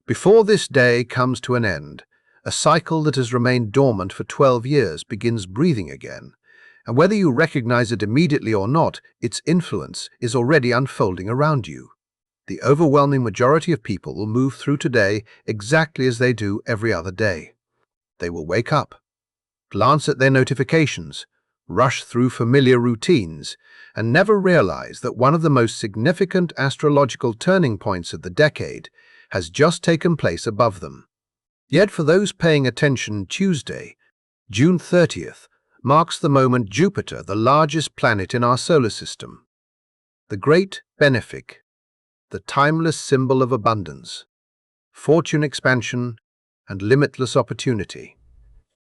Before this day comes to an end, a cycle that has remained dormant for 12 years begins breathing again, and whether you recognize it immediately or not, its influence is already unfolding around you. The overwhelming majority of people will move through today exactly as they do every other day. They will wake up, glance at their notifications, rush through familiar routines, and never realize that one of the most significant astrological turning points of the decade has just taken place above them. Yet for those paying attention, Tuesday, June 30th, marks the moment Jupiter, the largest planet in our solar system, the great benefic, the timeless symbol of abundance, fortune expansion, and limitless opportunity,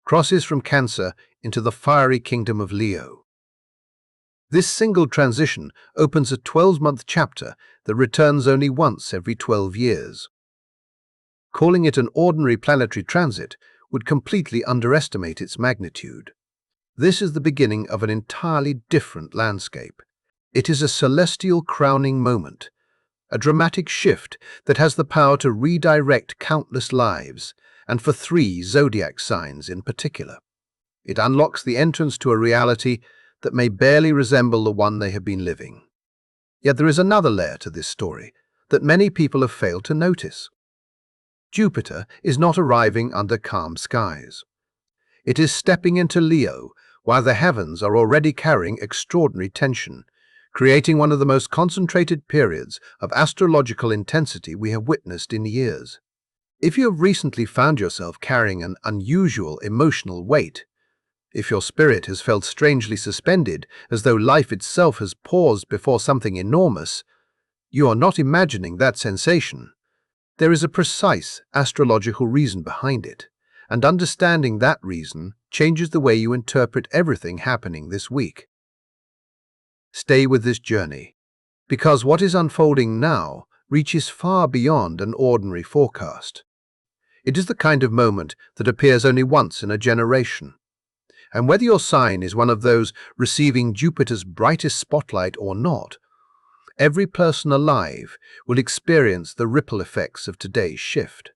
crosses from Cancer into the fiery kingdom of Leo. This single transition opens a 12-month chapter that returns only once every 12 years. Calling it an ordinary planetary transit would completely underestimate its magnitude. This is the beginning of an entirely different landscape. It is a celestial crowning moment, a dramatic shift that has the power to redirect countless lives, and for 3 zodiac signs in particular. It unlocks the entrance to a reality that may barely resemble the one they have been living. Yet there is another layer to this story that many people have failed to notice. Jupiter is not arriving under calm skies. It is stepping into Leo while the heavens are already carrying extraordinary tension, creating one of the most concentrated periods of astrological intensity we have witnessed in years. If you have recently found yourself carrying an unusual emotional weight, if your spirit has felt strangely suspended as though life itself has paused before something enormous, you are not imagining that sensation. There is a precise astrological reason behind it, and understanding that reason changes the way you interpret everything happening this week. Stay with this journey, because what is unfolding now reaches far beyond an ordinary forecast. It is the kind of moment that appears only once in a generation. And whether your sign is one of those receiving Jupiter's brightest spotlight or not, every person alive will experience the ripple effects of today's shift.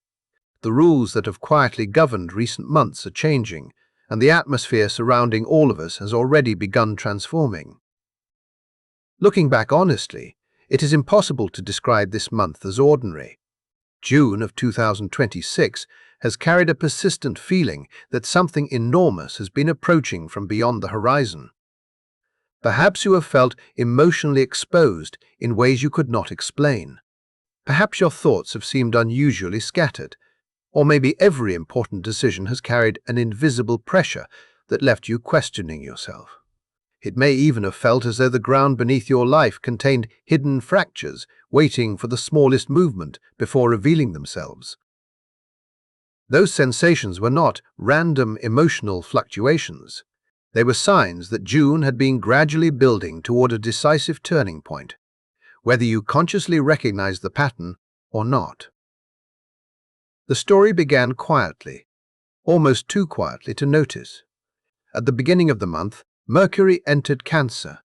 The rules that have quietly governed recent months are changing, and the atmosphere surrounding all of us has already begun transforming. Looking back honestly, it is impossible to describe this month as ordinary. June of 2026 has carried a persistent feeling that something enormous has been approaching from beyond the horizon. Perhaps you have felt emotionally exposed in ways you could not explain. Perhaps your thoughts have seemed unusually scattered, or maybe every important decision has carried an invisible pressure that left you questioning yourself. It may even have felt as though the ground beneath your life contained hidden fractures waiting for the smallest movement before revealing themselves. Those sensations were not random emotional fluctuations. They were signs that June had been gradually building toward a decisive turning point, whether you consciously recognize the pattern or not. The story began quietly, almost too quietly to notice. At the beginning of the month, Mercury entered Cancer,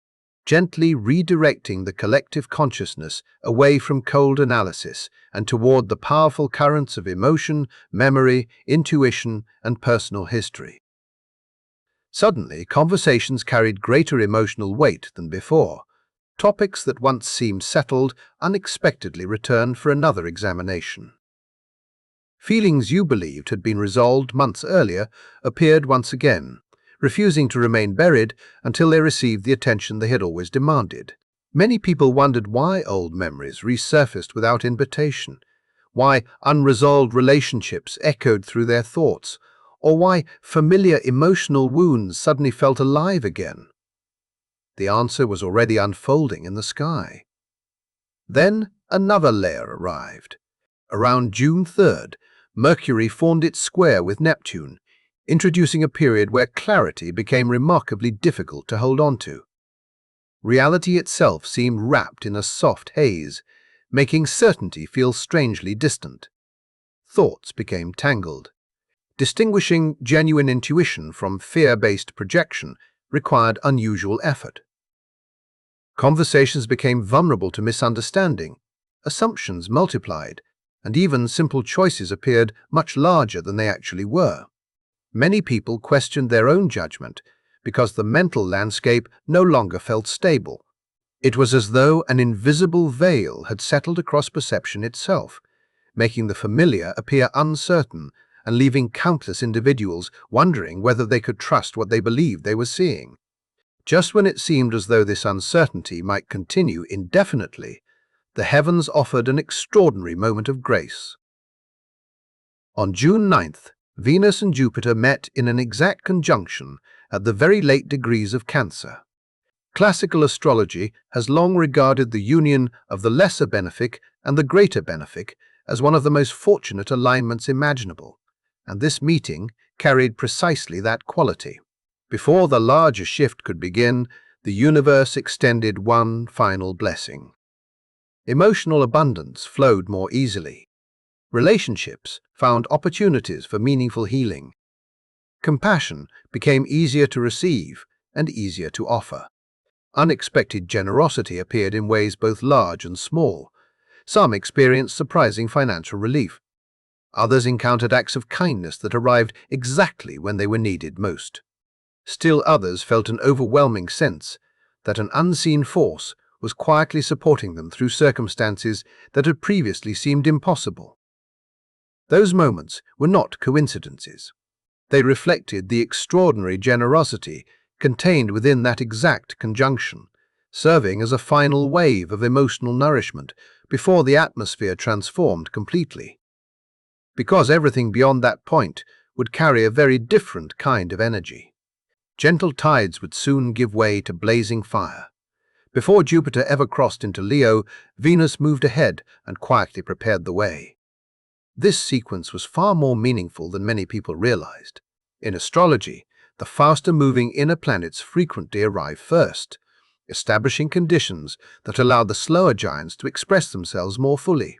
gently redirecting the collective consciousness away from cold analysis and toward the powerful currents of emotion, memory, intuition, and personal history. Suddenly, conversations carried greater emotional weight than before. Topics that once seemed settled unexpectedly returned for another examination. Feelings you believed had been resolved months earlier appeared once again, refusing to remain buried until they received the attention they had always demanded. Many people wondered why old memories resurfaced without invitation, why unresolved relationships echoed through their thoughts, or why familiar emotional wounds suddenly felt alive again. The answer was already unfolding in the sky. Then another layer arrived. Around June 3rd, Mercury formed its square with Neptune, introducing a period where clarity became remarkably difficult to hold on to. Reality itself seemed wrapped in a soft haze, making certainty feel strangely distant. Thoughts became tangled. Distinguishing genuine intuition from fear-based projection required unusual effort. Conversations became vulnerable to misunderstanding. Assumptions multiplied, and even simple choices appeared much larger than they actually were. Many people questioned their own judgment because the mental landscape no longer felt stable. It was as though an invisible veil had settled across perception itself, making the familiar appear uncertain and leaving countless individuals wondering whether they could trust what they believed they were seeing. Just when it seemed as though this uncertainty might continue indefinitely, the heavens offered an extraordinary moment of grace. On June 9th, Venus and Jupiter met in an exact conjunction at the very late degrees of Cancer. Classical astrology has long regarded the union of the lesser benefic and the greater benefic as one of the most fortunate alignments imaginable, and this meeting carried precisely that quality. Before the larger shift could begin, the universe extended one final blessing. Emotional abundance flowed more easily. Relationships found opportunities for meaningful healing. Compassion became easier to receive and easier to offer. Unexpected generosity appeared in ways both large and small. Some experienced surprising financial relief. Others encountered acts of kindness that arrived exactly when they were needed most. Still others felt an overwhelming sense that an unseen force was quietly supporting them through circumstances that had previously seemed impossible. Those moments were not coincidences. They reflected the extraordinary generosity contained within that exact conjunction, serving as a final wave of emotional nourishment before the atmosphere transformed completely. Because everything beyond that point would carry a very different kind of energy. Gentle tides would soon give way to blazing fire. Before Jupiter ever crossed into Leo, Venus moved ahead and quietly prepared the way. This sequence was far more meaningful than many people realized. In astrology, the faster-moving inner planets frequently arrive first, establishing conditions that allow the slower giants to express themselves more fully.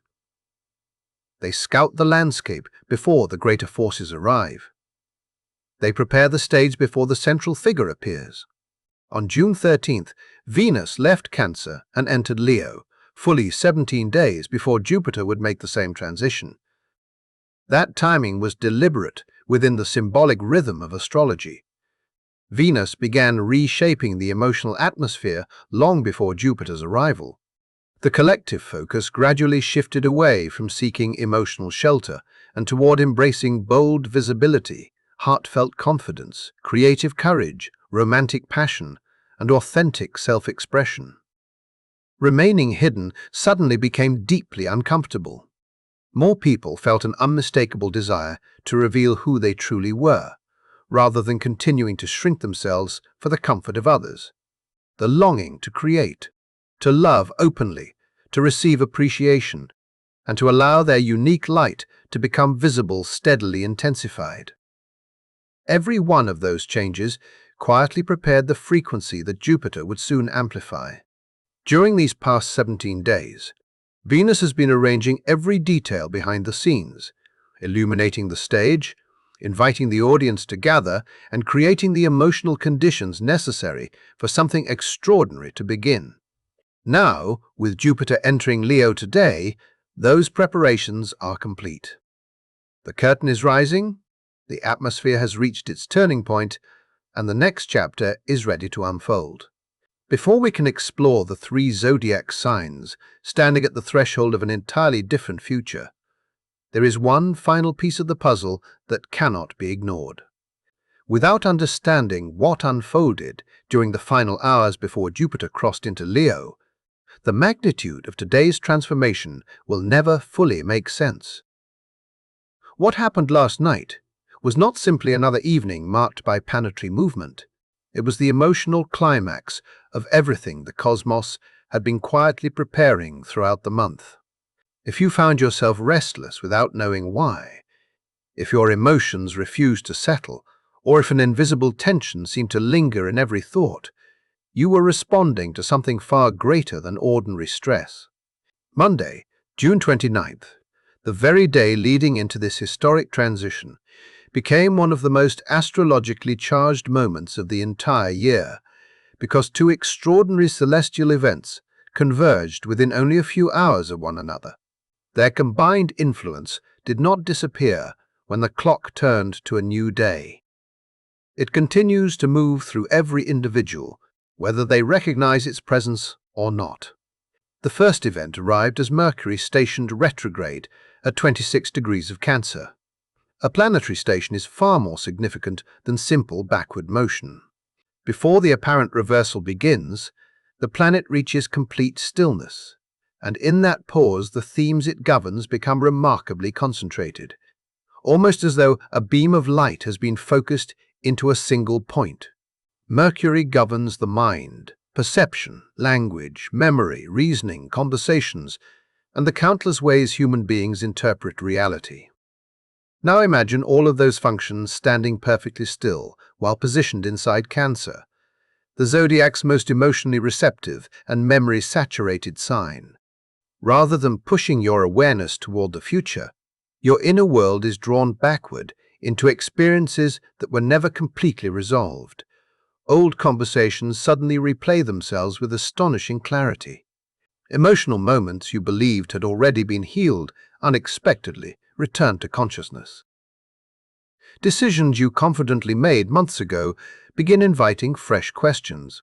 They scout the landscape before the greater forces arrive. They prepare the stage before the central figure appears. On June 13th, Venus left Cancer and entered Leo, fully 17 days before Jupiter would make the same transition. That timing was deliberate within the symbolic rhythm of astrology. Venus began reshaping the emotional atmosphere long before Jupiter's arrival. The collective focus gradually shifted away from seeking emotional shelter and toward embracing bold visibility, heartfelt confidence, creative courage, romantic passion, and authentic self-expression. Remaining hidden suddenly became deeply uncomfortable. More people felt an unmistakable desire to reveal who they truly were, rather than continuing to shrink themselves for the comfort of others. The longing to create, to love openly, to receive appreciation, and to allow their unique light to become visible steadily intensified. Every one of those changes quietly prepared the frequency that Jupiter would soon amplify. During these past 17 days, Venus has been arranging every detail behind the scenes, illuminating the stage, inviting the audience to gather, and creating the emotional conditions necessary for something extraordinary to begin. Now, with Jupiter entering Leo today, those preparations are complete. The curtain is rising, the atmosphere has reached its turning point, and the next chapter is ready to unfold. Before we can explore the 3 zodiac signs standing at the threshold of an entirely different future, there is one final piece of the puzzle that cannot be ignored. Without understanding what unfolded during the final hours before Jupiter crossed into Leo, the magnitude of today's transformation will never fully make sense. What happened last night was not simply another evening marked by planetary movement. It was the emotional climax of everything the cosmos had been quietly preparing throughout the month. If you found yourself restless without knowing why, if your emotions refused to settle, or if an invisible tension seemed to linger in every thought, you were responding to something far greater than ordinary stress. Monday, June 29th, the very day leading into this historic transition, became one of the most astrologically charged moments of the entire year, because 2 extraordinary celestial events converged within only a few hours of one another. Their combined influence did not disappear when the clock turned to a new day. It continues to move through every individual, whether they recognize its presence or not. The first event arrived as Mercury stationed retrograde at 26 degrees of Cancer. A planetary station is far more significant than simple backward motion. Before the apparent reversal begins, the planet reaches complete stillness, and in that pause the themes it governs become remarkably concentrated, almost as though a beam of light has been focused into a single point. Mercury governs the mind, perception, language, memory, reasoning, conversations, and the countless ways human beings interpret reality. Now imagine all of those functions standing perfectly still while positioned inside Cancer, the Zodiac's most emotionally receptive and memory-saturated sign. Rather than pushing your awareness toward the future, your inner world is drawn backward into experiences that were never completely resolved. Old conversations suddenly replay themselves with astonishing clarity. Emotional moments you believed had already been healed unexpectedly return to consciousness. Decisions you confidently made months ago begin inviting fresh questions.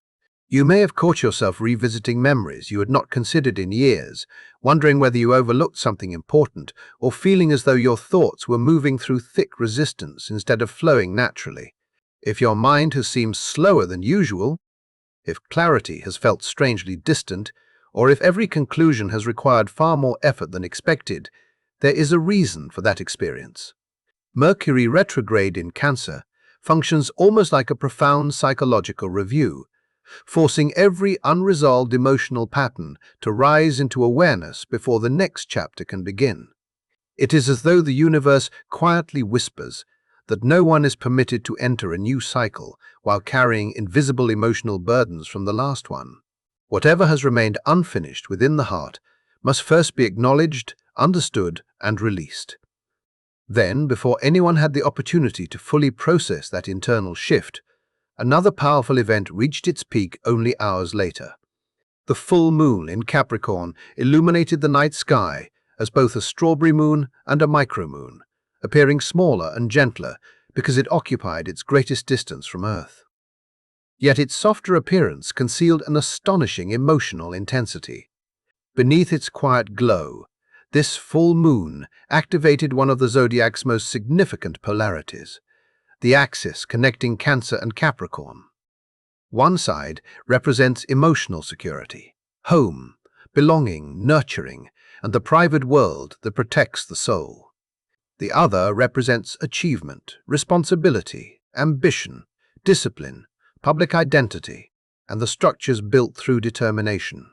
You may have caught yourself revisiting memories you had not considered in years, wondering whether you overlooked something important, or feeling as though your thoughts were moving through thick resistance instead of flowing naturally. If your mind has seemed slower than usual, if clarity has felt strangely distant, or if every conclusion has required far more effort than expected, there is a reason for that experience. Mercury retrograde in Cancer functions almost like a profound psychological review, forcing every unresolved emotional pattern to rise into awareness before the next chapter can begin. It is as though the universe quietly whispers that no one is permitted to enter a new cycle while carrying invisible emotional burdens from the last one. Whatever has remained unfinished within the heart must first be acknowledged, understood, and released. Then, before anyone had the opportunity to fully process that internal shift, another powerful event reached its peak only hours later. The full moon in Capricorn illuminated the night sky as both a strawberry moon and a micromoon, appearing smaller and gentler because it occupied its greatest distance from Earth. Yet its softer appearance concealed an astonishing emotional intensity. Beneath its quiet glow, this full moon activated one of the zodiac's most significant polarities, the axis connecting Cancer and Capricorn. One side represents emotional security, home, belonging, nurturing, and the private world that protects the soul. The other represents achievement, responsibility, ambition, discipline, public identity, and the structures built through determination.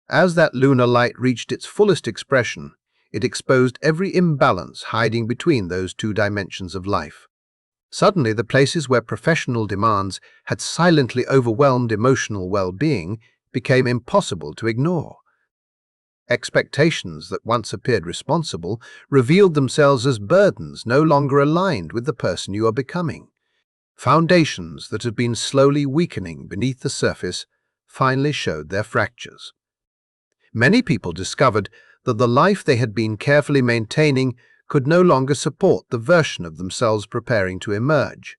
As that lunar light reached its fullest expression, it exposed every imbalance hiding between those two dimensions of life. Suddenly, the places where professional demands had silently overwhelmed emotional well-being became impossible to ignore. Expectations that once appeared responsible revealed themselves as burdens no longer aligned with the person you are becoming. Foundations that had been slowly weakening beneath the surface finally showed their fractures. Many people discovered that the life they had been carefully maintaining could no longer support the version of themselves preparing to emerge.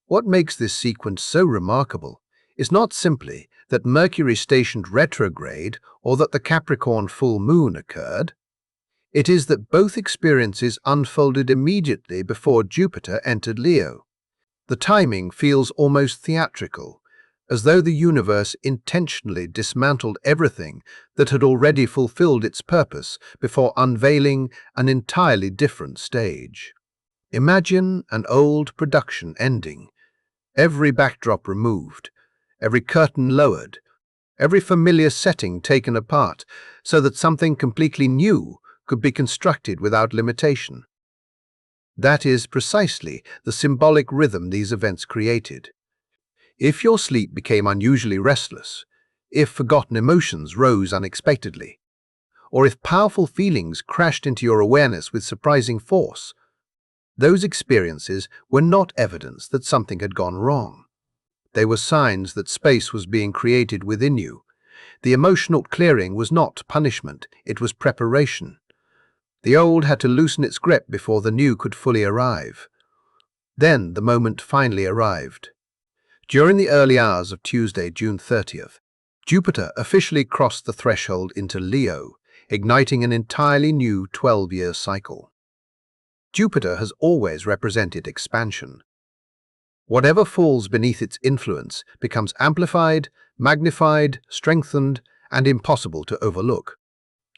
What makes this sequence so remarkable is not simply that Mercury stationed retrograde or that the Capricorn full moon occurred. It is that both experiences unfolded immediately before Jupiter entered Leo. The timing feels almost theatrical, as though the universe intentionally dismantled everything that had already fulfilled its purpose before unveiling an entirely different stage. Imagine an old production ending, every backdrop removed, every curtain lowered, every familiar setting taken apart, so that something completely new could be constructed without limitation. That is precisely the symbolic rhythm these events created. If your sleep became unusually restless, if forgotten emotions rose unexpectedly, or if powerful feelings crashed into your awareness with surprising force, those experiences were not evidence that something had gone wrong. They were signs that space was being created within you, The emotional clearing was not punishment, it was preparation. The old had to loosen its grip before the new could fully arrive. Then the moment finally arrived. During the early hours of Tuesday, June 30th, Jupiter officially crossed the threshold into Leo, igniting an entirely new 12-year cycle. Jupiter has always represented expansion. Whatever falls beneath its influence becomes amplified, magnified, strengthened, and impossible to overlook.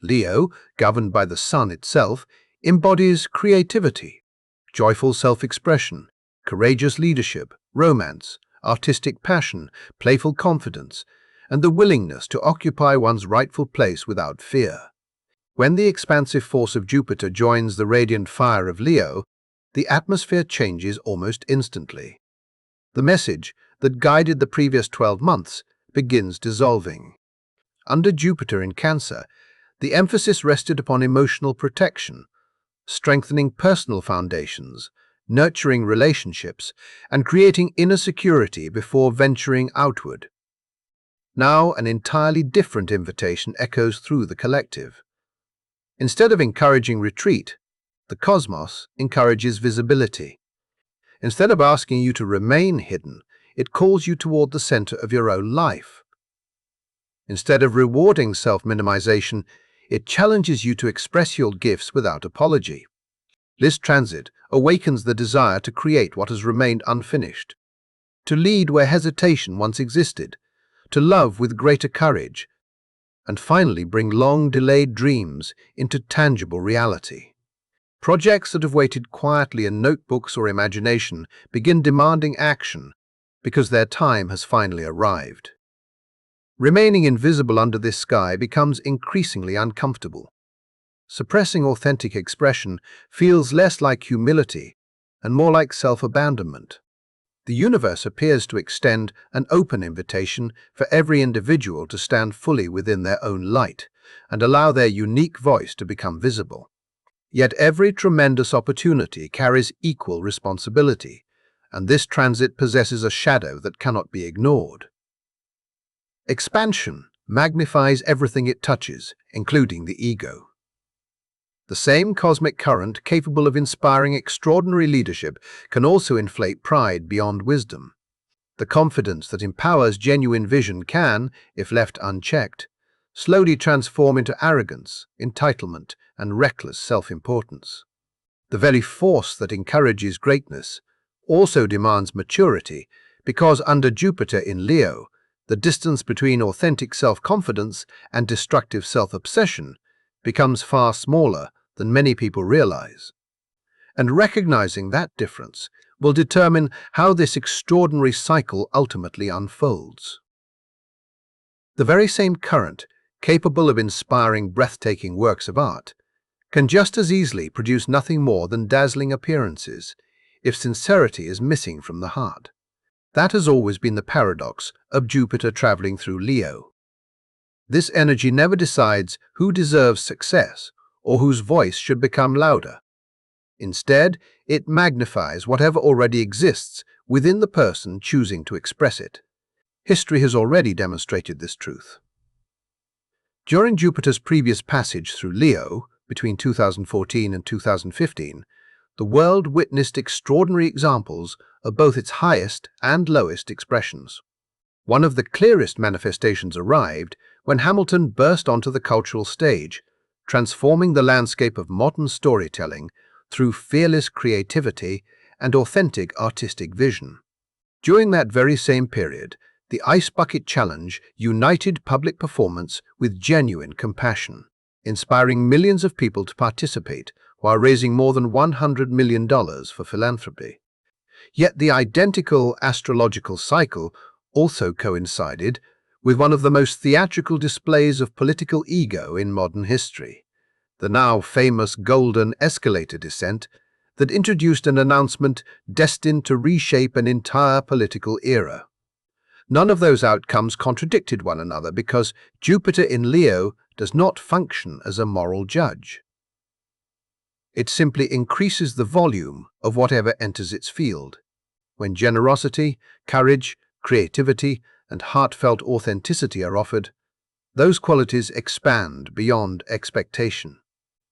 Leo, governed by the sun itself, embodies creativity, joyful self-expression, courageous leadership, romance, artistic passion, playful confidence, and the willingness to occupy one's rightful place without fear. When the expansive force of Jupiter joins the radiant fire of Leo, the atmosphere changes almost instantly. The message that guided the previous 12 months begins dissolving. Under Jupiter in Cancer, the emphasis rested upon emotional protection, strengthening personal foundations, nurturing relationships, and creating inner security before venturing outward. Now, an entirely different invitation echoes through the collective. Instead of encouraging retreat, the cosmos encourages visibility. Instead of asking you to remain hidden, it calls you toward the center of your own life. Instead of rewarding self-minimization, it challenges you to express your gifts without apology. This transit awakens the desire to create what has remained unfinished, to lead where hesitation once existed, to love with greater courage, and finally bring long-delayed dreams into tangible reality. Projects that have waited quietly in notebooks or imagination begin demanding action because their time has finally arrived. Remaining invisible under this sky becomes increasingly uncomfortable. Suppressing authentic expression feels less like humility and more like self-abandonment. The universe appears to extend an open invitation for every individual to stand fully within their own light and allow their unique voice to become visible. Yet every tremendous opportunity carries equal responsibility, and this transit possesses a shadow that cannot be ignored. Expansion magnifies everything it touches, including the ego. The same cosmic current capable of inspiring extraordinary leadership can also inflate pride beyond wisdom. The confidence that empowers genuine vision can, if left unchecked, slowly transform into arrogance, entitlement, and reckless self-importance. The very force that encourages greatness also demands maturity because under Jupiter in Leo, the distance between authentic self-confidence and destructive self-obsession becomes far smaller than many people realize. And recognizing that difference will determine how this extraordinary cycle ultimately unfolds. The very same current, capable of inspiring breathtaking works of art, can just as easily produce nothing more than dazzling appearances if sincerity is missing from the heart. That has always been the paradox of Jupiter traveling through Leo. This energy never decides who deserves success or whose voice should become louder. Instead, it magnifies whatever already exists within the person choosing to express it. History has already demonstrated this truth. During Jupiter's previous passage through Leo, between 2014 and 2015, the world witnessed extraordinary examples of both its highest and lowest expressions. One of the clearest manifestations arrived when Hamilton burst onto the cultural stage, transforming the landscape of modern storytelling through fearless creativity and authentic artistic vision. During that very same period, the Ice Bucket Challenge united public performance with genuine compassion, inspiring millions of people to participate while raising more than $100 million for philanthropy. Yet the identical astrological cycle also coincided with one of the most theatrical displays of political ego in modern history, the now famous Golden Escalator descent that introduced an announcement destined to reshape an entire political era. None of those outcomes contradicted one another because Jupiter in Leo does not function as a moral judge. It simply increases the volume of whatever enters its field. When generosity, courage, creativity, and heartfelt authenticity are offered, Those qualities expand beyond expectation.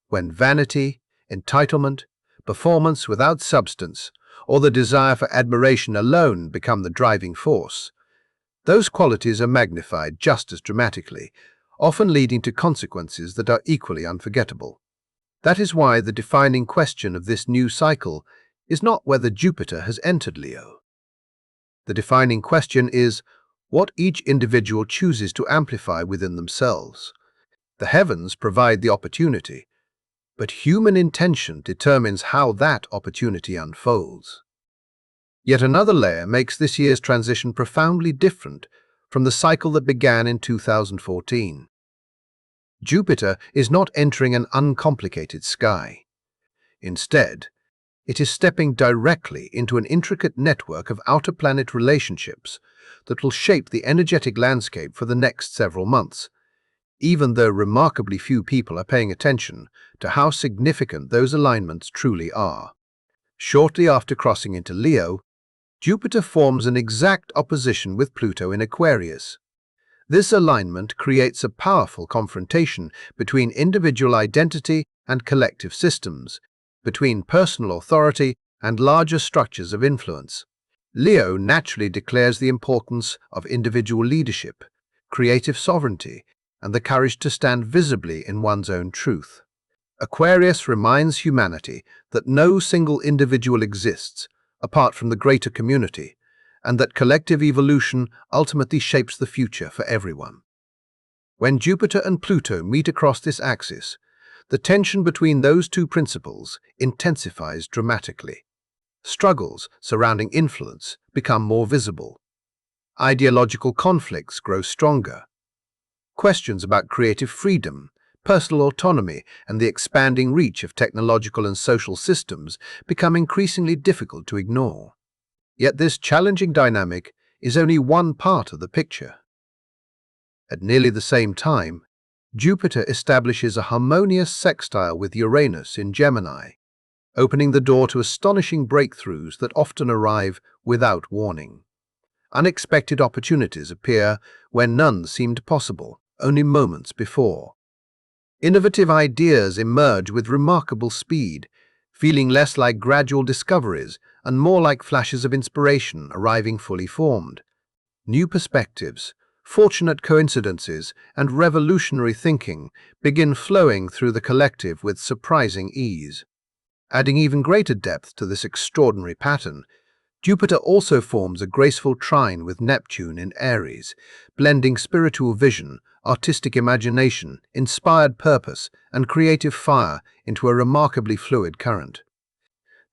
When vanity, entitlement, performance without substance, or the desire for admiration alone become the driving force, those qualities are magnified just as dramatically, often leading to consequences that are equally unforgettable. That is why the defining question of this new cycle is not whether Jupiter has entered Leo. The defining question is what each individual chooses to amplify within themselves. The heavens provide the opportunity, but human intention determines how that opportunity unfolds. Yet another layer makes this year's transition profoundly different from the cycle that began in 2014. Jupiter is not entering an uncomplicated sky. Instead, it is stepping directly into an intricate network of outer-planet relationships that will shape the energetic landscape for the next several months, even though remarkably few people are paying attention to how significant those alignments truly are. Shortly after crossing into Leo, Jupiter forms an exact opposition with Pluto in Aquarius. This alignment creates a powerful confrontation between individual identity and collective systems, between personal authority and larger structures of influence. Leo naturally declares the importance of individual leadership, creative sovereignty, and the courage to stand visibly in one's own truth. Aquarius reminds humanity that no single individual exists apart from the greater community, and that collective evolution ultimately shapes the future for everyone. When Jupiter and Pluto meet across this axis, the tension between those two principles intensifies dramatically. Struggles surrounding influence become more visible. Ideological conflicts grow stronger. Questions about creative freedom, personal autonomy, and the expanding reach of technological and social systems become increasingly difficult to ignore. Yet this challenging dynamic is only one part of the picture. At nearly the same time, Jupiter establishes a harmonious sextile with Uranus in Gemini, opening the door to astonishing breakthroughs that often arrive without warning. Unexpected opportunities appear when none seemed possible only moments before. Innovative ideas emerge with remarkable speed, feeling less like gradual discoveries and more like flashes of inspiration arriving fully formed. New perspectives, fortunate coincidences, and revolutionary thinking begin flowing through the collective with surprising ease. Adding even greater depth to this extraordinary pattern, Jupiter also forms a graceful trine with Neptune in Aries, blending spiritual vision, artistic imagination, inspired purpose, and creative fire into a remarkably fluid current.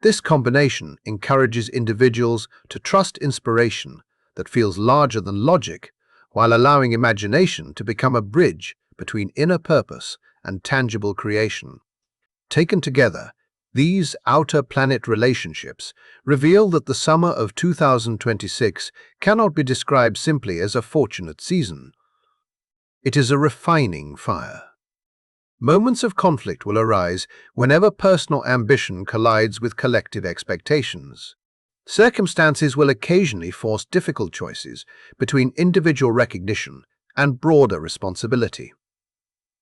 This combination encourages individuals to trust inspiration that feels larger than logic, while allowing imagination to become a bridge between inner purpose and tangible creation. Taken together, these outer planet relationships reveal that the summer of 2026 cannot be described simply as a fortunate season. It is a refining fire. Moments of conflict will arise whenever personal ambition collides with collective expectations. Circumstances will occasionally force difficult choices between individual recognition and broader responsibility.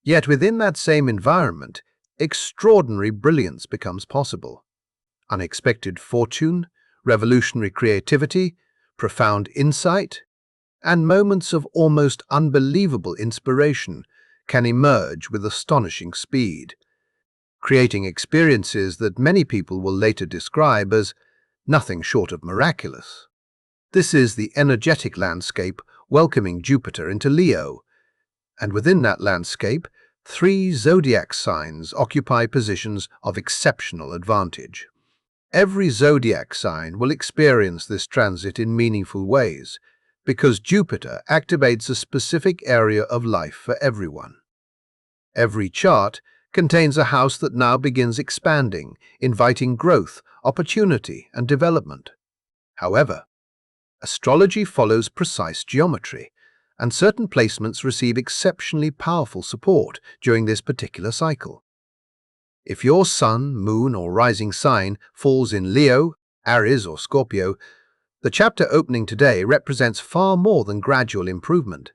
Yet within that same environment, extraordinary brilliance becomes possible. Unexpected fortune, revolutionary creativity, profound insight, and moments of almost unbelievable inspiration can emerge with astonishing speed, creating experiences that many people will later describe as nothing short of miraculous. This is the energetic landscape welcoming Jupiter into Leo, and within that landscape, 3 zodiac signs occupy positions of exceptional advantage. Every zodiac sign will experience this transit in meaningful ways, because Jupiter activates a specific area of life for everyone. Every chart contains a house that now begins expanding, inviting growth, opportunity, and development. However, astrology follows precise geometry, and certain placements receive exceptionally powerful support during this particular cycle. If your sun, moon, or rising sign falls in Leo, Aries, or Scorpio, the chapter opening today represents far more than gradual improvement.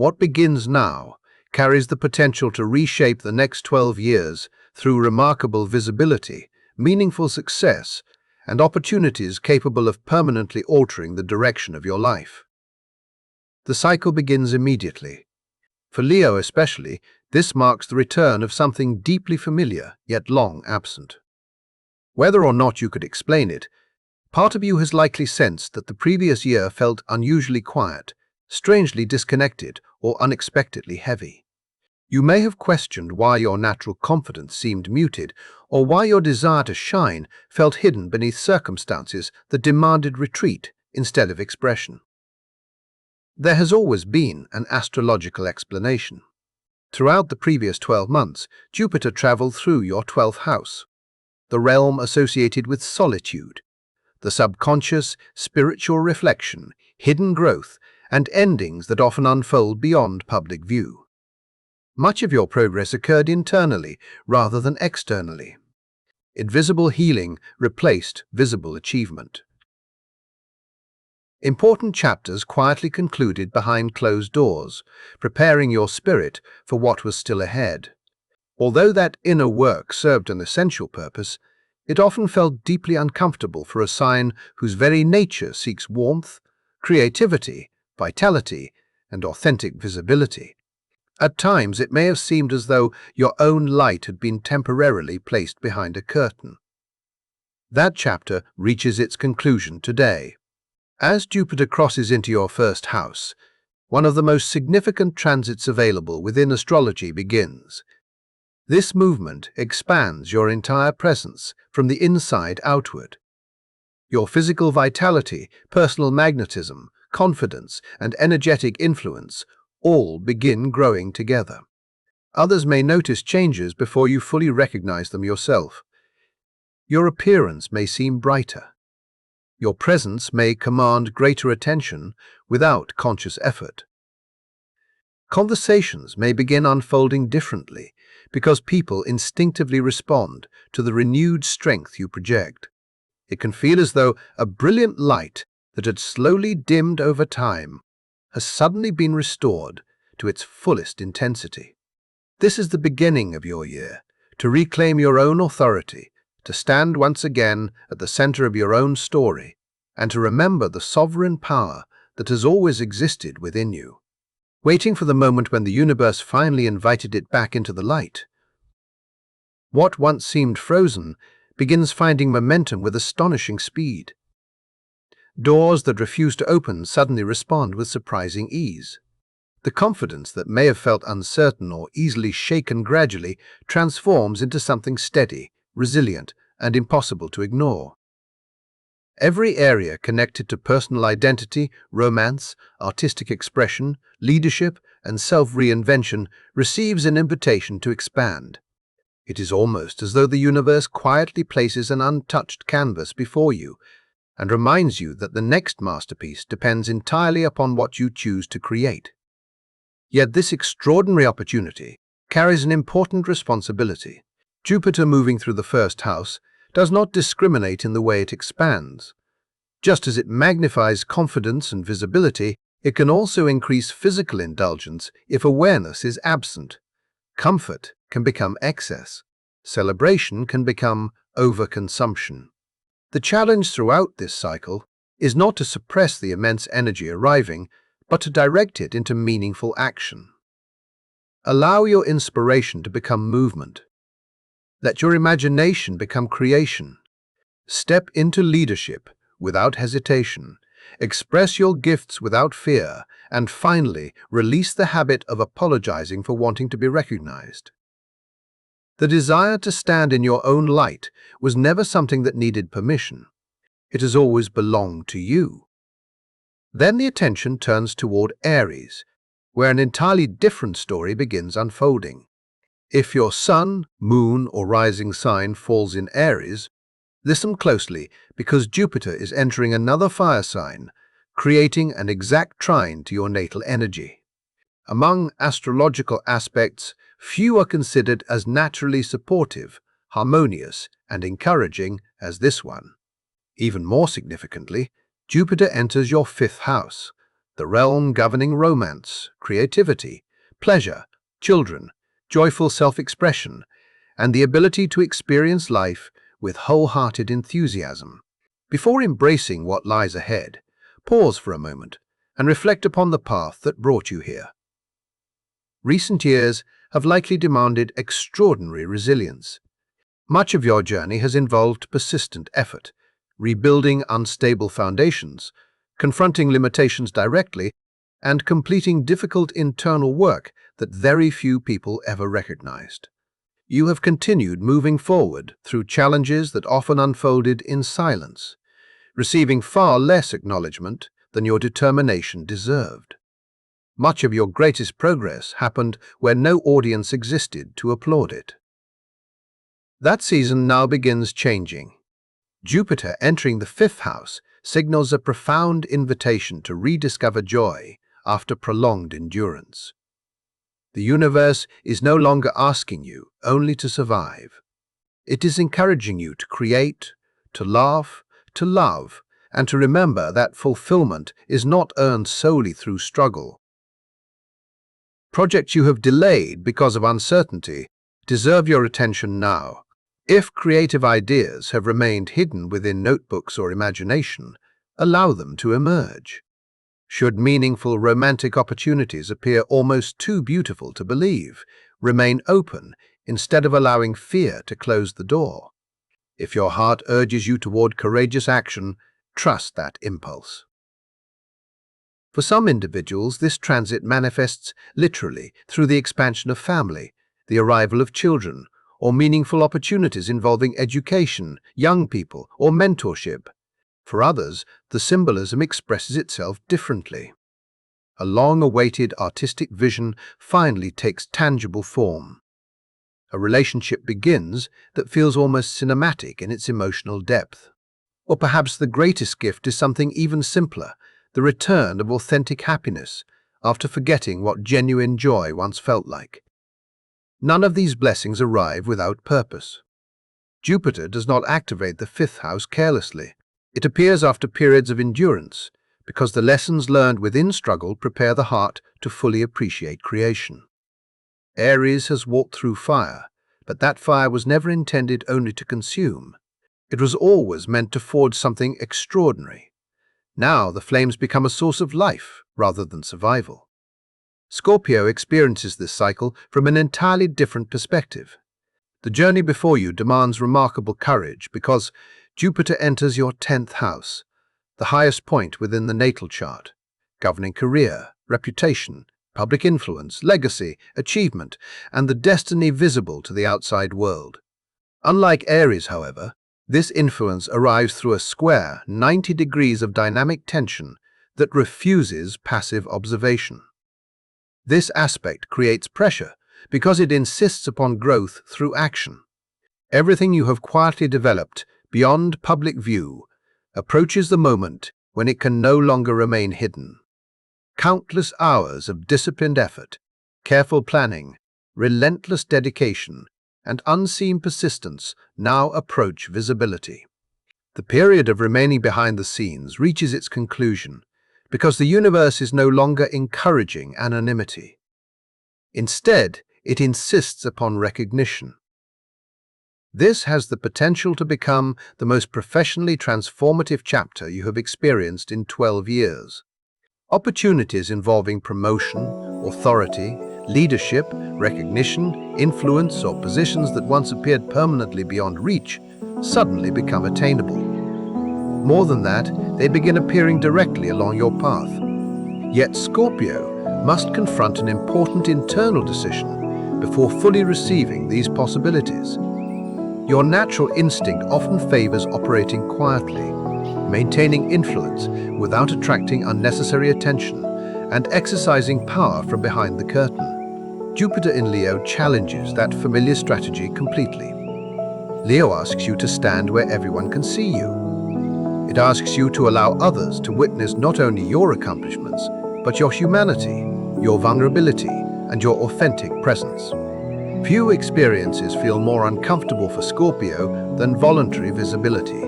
What begins now carries the potential to reshape the next 12 years through remarkable visibility, meaningful success, and opportunities capable of permanently altering the direction of your life. The cycle begins immediately. For Leo especially, this marks the return of something deeply familiar yet long absent. Whether or not you could explain it, part of you has likely sensed that the previous year felt unusually quiet, strangely disconnected, or unexpectedly heavy. You may have questioned why your natural confidence seemed muted, or why your desire to shine felt hidden beneath circumstances that demanded retreat instead of expression. There has always been an astrological explanation. Throughout the previous 12 months, Jupiter traveled through your 12th house, the realm associated with solitude, the subconscious, spiritual reflection, hidden growth, and endings that often unfold beyond public view. Much of your progress occurred internally rather than externally. Invisible healing replaced visible achievement. Important chapters quietly concluded behind closed doors, preparing your spirit for what was still ahead. Although that inner work served an essential purpose, it often felt deeply uncomfortable for a sign whose very nature seeks warmth, creativity, vitality, and authentic visibility. At times, it may have seemed as though your own light had been temporarily placed behind a curtain. That chapter reaches its conclusion today. As Jupiter crosses into your first house, one of the most significant transits available within astrology begins. This movement expands your entire presence from the inside outward. Your physical vitality, personal magnetism, confidence, and energetic influence all begin growing together. Others may notice changes before you fully recognize them yourself. Your appearance may seem brighter. Your presence may command greater attention without conscious effort. Conversations may begin unfolding differently because people instinctively respond to the renewed strength you project. It can feel as though a brilliant light that had slowly dimmed over time has suddenly been restored to its fullest intensity. This is the beginning of your year, to reclaim your own authority, to stand once again at the center of your own story, and to remember the sovereign power that has always existed within you, waiting for the moment when the universe finally invited it back into the light. What once seemed frozen begins finding momentum with astonishing speed. Doors that refused to open suddenly respond with surprising ease. The confidence that may have felt uncertain or easily shaken gradually transforms into something steady, resilient, and impossible to ignore. Every area connected to personal identity, romance, artistic expression, leadership, and self-reinvention receives an invitation to expand. It is almost as though the universe quietly places an untouched canvas before you and reminds you that the next masterpiece depends entirely upon what you choose to create. Yet this extraordinary opportunity carries an important responsibility. Jupiter moving through the first house does not discriminate in the way it expands. Just as it magnifies confidence and visibility, it can also increase physical indulgence if awareness is absent. Comfort can become excess. Celebration can become overconsumption. The challenge throughout this cycle is not to suppress the immense energy arriving, but to direct it into meaningful action. Allow your inspiration to become movement. Let your imagination become creation. Step into leadership without hesitation. Express your gifts without fear, and finally, release the habit of apologizing for wanting to be recognized. The desire to stand in your own light was never something that needed permission. It has always belonged to you. Then the attention turns toward Aries, where an entirely different story begins unfolding. If your sun, moon, or rising sign falls in Aries, listen closely because Jupiter is entering another fire sign, creating an exact trine to your natal energy. Among astrological aspects, few are considered as naturally supportive, harmonious, and encouraging as this one. Even more significantly, Jupiter enters your fifth house, the realm governing romance, creativity, pleasure, children, joyful self-expression, and the ability to experience life with wholehearted enthusiasm. Before embracing what lies ahead, pause for a moment and reflect upon the path that brought you here. Recent years have likely demanded extraordinary resilience. Much of your journey has involved persistent effort, rebuilding unstable foundations, confronting limitations directly, and completing difficult internal work that very few people ever recognized. You have continued moving forward through challenges that often unfolded in silence, receiving far less acknowledgement than your determination deserved. Much of your greatest progress happened where no audience existed to applaud it. That season now begins changing. Jupiter entering the fifth house signals a profound invitation to rediscover joy after prolonged endurance. The universe is no longer asking you only to survive. It is encouraging you to create, to laugh, to love, and to remember that fulfillment is not earned solely through struggle. Projects you have delayed because of uncertainty deserve your attention now. If creative ideas have remained hidden within notebooks or imagination, allow them to emerge. Should meaningful romantic opportunities appear almost too beautiful to believe, remain open instead of allowing fear to close the door. If your heart urges you toward courageous action, trust that impulse. For some individuals, this transit manifests literally through the expansion of family, the arrival of children, or meaningful opportunities involving education, young people, or mentorship. For others, the symbolism expresses itself differently. A long-awaited artistic vision finally takes tangible form. A relationship begins that feels almost cinematic in its emotional depth. Or perhaps the greatest gift is something even simpler, the return of authentic happiness after forgetting what genuine joy once felt like. None of these blessings arrive without purpose. Jupiter does not activate the fifth house carelessly. It appears after periods of endurance, because the lessons learned within struggle prepare the heart to fully appreciate creation. Aries has walked through fire, but that fire was never intended only to consume. It was always meant to forge something extraordinary. Now the flames become a source of life rather than survival. Scorpio experiences this cycle from an entirely different perspective. The journey before you demands remarkable courage because Jupiter enters your 10th house, the highest point within the natal chart, governing career, reputation, public influence, legacy, achievement, and the destiny visible to the outside world. Unlike Aries, however, this influence arrives through a square 90 degrees of dynamic tension that refuses passive observation. This aspect creates pressure because it insists upon growth through action. Everything you have quietly developed beyond public view approaches the moment when it can no longer remain hidden. Countless hours of disciplined effort, careful planning, relentless dedication, and unseen persistence now approach visibility. The period of remaining behind the scenes reaches its conclusion because the universe is no longer encouraging anonymity. Instead, it insists upon recognition. This has the potential to become the most professionally transformative chapter you have experienced in 12 years. Opportunities involving promotion, authority, leadership, recognition, influence, or positions that once appeared permanently beyond reach suddenly become attainable. More than that, they begin appearing directly along your path. Yet Scorpio must confront an important internal decision before fully receiving these possibilities. Your natural instinct often favors operating quietly, maintaining influence without attracting unnecessary attention, and exercising power from behind the curtain. Jupiter in Leo challenges that familiar strategy completely. Leo asks you to stand where everyone can see you. It asks you to allow others to witness not only your accomplishments, but your humanity, your vulnerability, and your authentic presence. Few experiences feel more uncomfortable for Scorpio than voluntary visibility.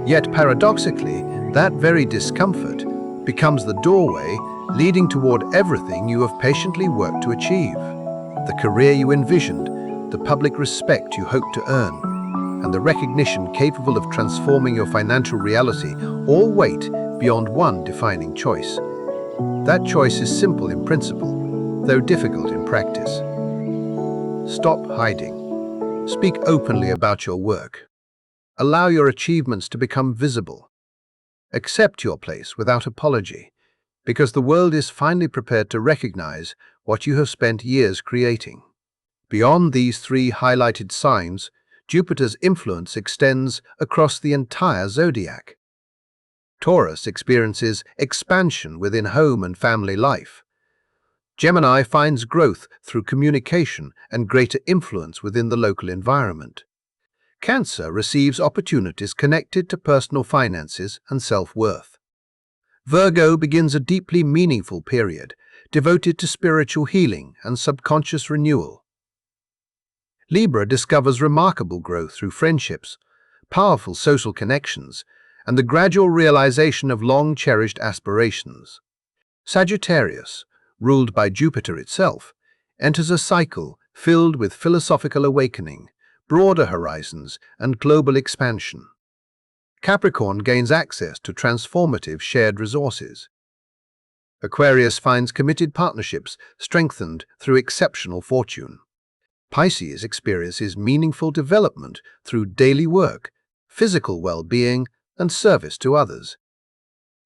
Yet paradoxically, that very discomfort becomes the doorway leading toward everything you have patiently worked to achieve. The career you envisioned, the public respect you hoped to earn, and the recognition capable of transforming your financial reality all wait beyond one defining choice. That choice is simple in principle, though difficult in practice. Stop hiding. Speak openly about your work. Allow your achievements to become visible. Accept your place without apology, because the world is finally prepared to recognize what you have spent years creating. Beyond these three highlighted signs, Jupiter's influence extends across the entire zodiac. Taurus experiences expansion within home and family life. Gemini finds growth through communication and greater influence within the local environment. Cancer receives opportunities connected to personal finances and self-worth. Virgo begins a deeply meaningful period devoted to spiritual healing and subconscious renewal. Libra discovers remarkable growth through friendships, powerful social connections, and the gradual realization of long-cherished aspirations. Sagittarius, ruled by Jupiter itself, enters a cycle filled with philosophical awakening, broader horizons, and global expansion. Capricorn gains access to transformative shared resources. Aquarius finds committed partnerships strengthened through exceptional fortune. Pisces experiences meaningful development through daily work, physical well-being, and service to others.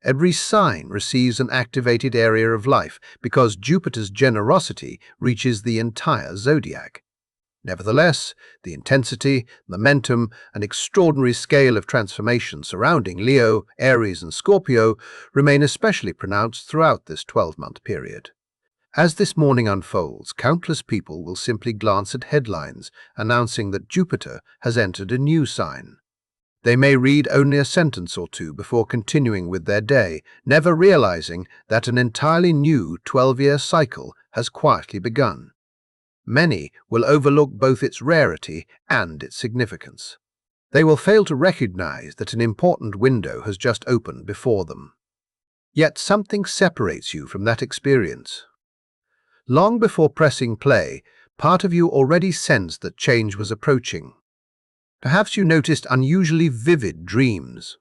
Every sign receives an activated area of life because Jupiter's generosity reaches the entire zodiac. Nevertheless, the intensity, momentum, and extraordinary scale of transformation surrounding Leo, Aries, and Scorpio remain especially pronounced throughout this 12-month period. As this morning unfolds, countless people will simply glance at headlines announcing that Jupiter has entered a new sign. They may read only a sentence or two before continuing with their day, never realizing that an entirely new 12-year cycle has quietly begun. Many will overlook both its rarity and its significance. They will fail to recognize that an important window has just opened before them. Yet something separates you from that experience. Long before pressing play, part of you already sensed that change was approaching. Perhaps you noticed unusually vivid dreams.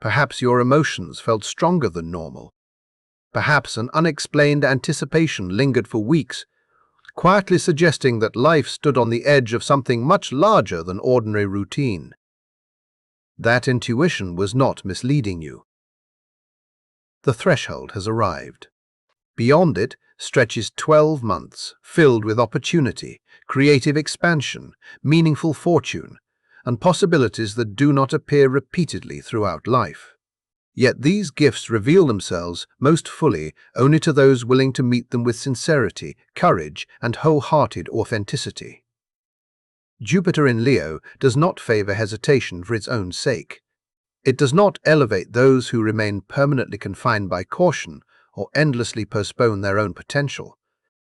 Perhaps your emotions felt stronger than normal. Perhaps an unexplained anticipation lingered for weeks, quietly suggesting that life stood on the edge of something much larger than ordinary routine. That intuition was not misleading you. The threshold has arrived. Beyond it stretches 12 months, filled with opportunity, creative expansion, meaningful fortune, and possibilities that do not appear repeatedly throughout life. Yet these gifts reveal themselves most fully only to those willing to meet them with sincerity, courage, and wholehearted authenticity. Jupiter in Leo does not favor hesitation for its own sake. It does not elevate those who remain permanently confined by caution or endlessly postpone their own potential.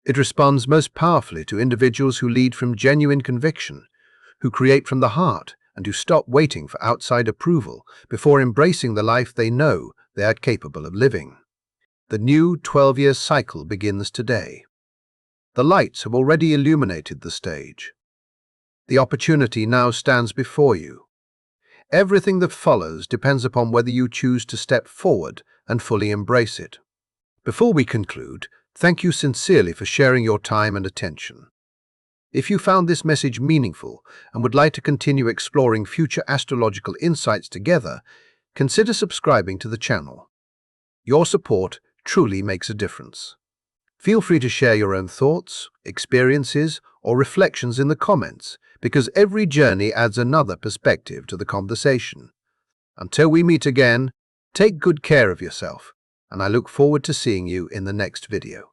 It responds most powerfully to individuals who lead from genuine conviction, who create from the heart, and who stop waiting for outside approval before embracing the life they know they are capable of living. The new 12-year cycle begins today. The lights have already illuminated the stage. The opportunity now stands before you. Everything that follows depends upon whether you choose to step forward and fully embrace it. Before we conclude, thank you sincerely for sharing your time and attention. If you found this message meaningful and would like to continue exploring future astrological insights together, consider subscribing to the channel. Your support truly makes a difference. Feel free to share your own thoughts, experiences, or reflections in the comments, because every journey adds another perspective to the conversation. Until we meet again, take good care of yourself, and I look forward to seeing you in the next video.